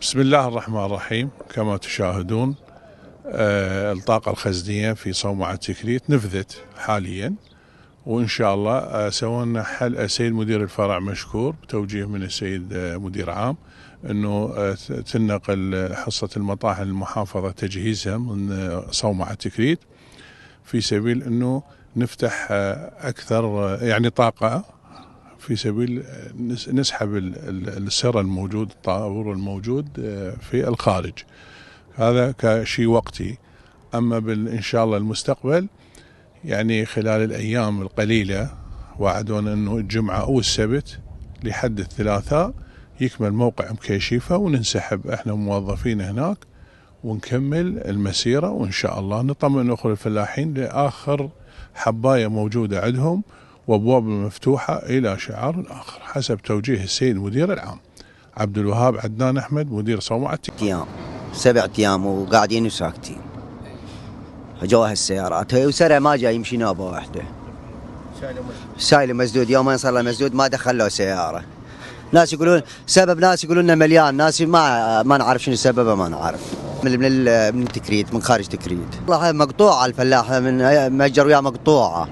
بسم الله الرحمن الرحيم. كما تشاهدون الطاقة الخزنية في صومعة تكريت نفذت حاليا، وإن شاء الله سوينا حل. السيد مدير الفرع مشكور بتوجيه من السيد مدير عام أنه تنقل حصة المطاحن المحافظة تجهيزها من صومعة تكريت في سبيل أنه نفتح أكثر يعني طاقة في سبيل نسحب السر الموجود، الطابور الموجود في الخارج. هذا كشيء وقتي. أما إن شاء الله المستقبل يعني خلال الأيام القليلة وعدونا أنه الجمعة أو السبت لحد الثلاثاء يكمل موقع مكيشيفة وننسحب احنا موظفين هناك ونكمل المسيرة، وإن شاء الله نطمن أخوة الفلاحين لآخر حباية موجودة عندهم وابواب مفتوحه الى شعار اخر حسب توجيه السيد المدير العام عبد الوهاب عدنان احمد مدير صومعة ايام 7 ايام وقاعدين وساكتين. جوها السيارات وسرع ما جاي يمشي نوبه واحده. سايل مسدود، يومين صار له مسدود ما دخل له سياره. ناس يقولون سبب، ناس يقولون انه مليان، ناس ما نعرف شنو سببه، ما نعرف. من تكريت، من خارج تكريت. والله مقطوعه الفلاحه، من مأجر وياه مقطوعه،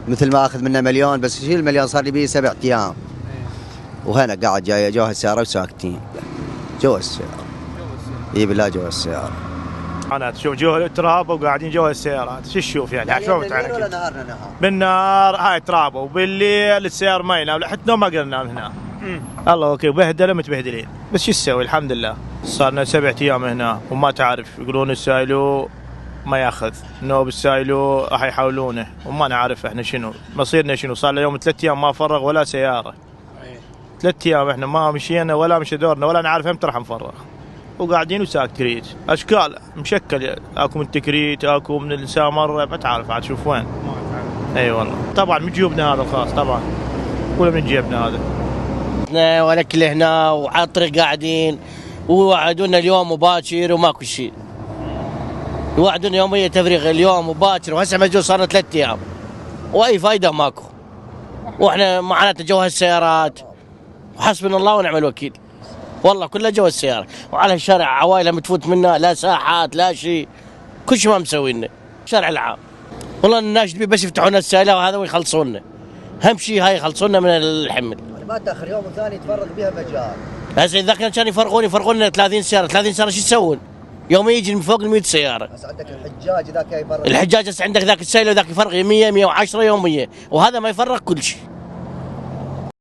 مثل ما اخذ منه مليون، بس شيل المليون صار لي بيه 7 ايام. وهنا قاعد جاي جوها السياره وساكتين. جوا السياره. اي بالله جوا السياره. انا تشوف جوا التراب وقاعدين جوا السيارات، شو تشوف يعني شوفت بالليل ولا نهارنا نهار؟ بالنهار هاي تراب، وبالليل السيارة ما ينام، حتى نوم ما قدرنا ننام هنا. الله اوكي، بهدله متبهدلين، بس شو تسوي؟ الحمد لله. صار لنا 7 ايام هنا وما تعرف، يقولون السايلو ما ياخذ، نوب السايلو راح يحاولونه وما نعرف احنا شنو مصيرنا شنو. صار لنا يوم 3 ايام ما فرغ ولا سياره. 3 ايام احنا ما مشينا ولا مشي دورنا ولا نعرف امتى راح نفرغ، وقاعدين وساكتين. اشكال مشكل، اكو من تكريت، اكو من السامر، ما تعرف عاد شوف وين. اي والله طبعا من جيوبنا هذا الخاص، طبعا ولا من جيبنا هذا. وناكل هنا وعلى الطريق قاعدين، ووعدونا اليوم وباكر وماكو شيء. يوعدون يومية تفريغ اليوم وباكر، وهسه مسجون صار 3 ايام واي فايده ماكو. واحنا معناته جوها السيارات، وحسبنا الله ونعم الوكيل. والله كله جوا السياره، وعلى الشارع عوائل متفوت منا، لا ساحات لا شيء، كل شيء ما مسوينا. الشارع العام والله الناس بس يفتحون السياره وهذا ويخلصونا. اهم شيء هاي يخلصونا من الحمل. ما تاخر يوم ثاني تفرغ بها مجال. هسه اذا كانوا يفرغون 30 سياره، 30 سياره شو يسوون؟ يوم يجي من فوق ال 100 سياره. بس عندك الحجاج ذاك يفرغ. الحجاج هسه عندك ذاك السيل وذاك يفرغ 100 110 يوميه، وهذا ما يفرغ كل شيء.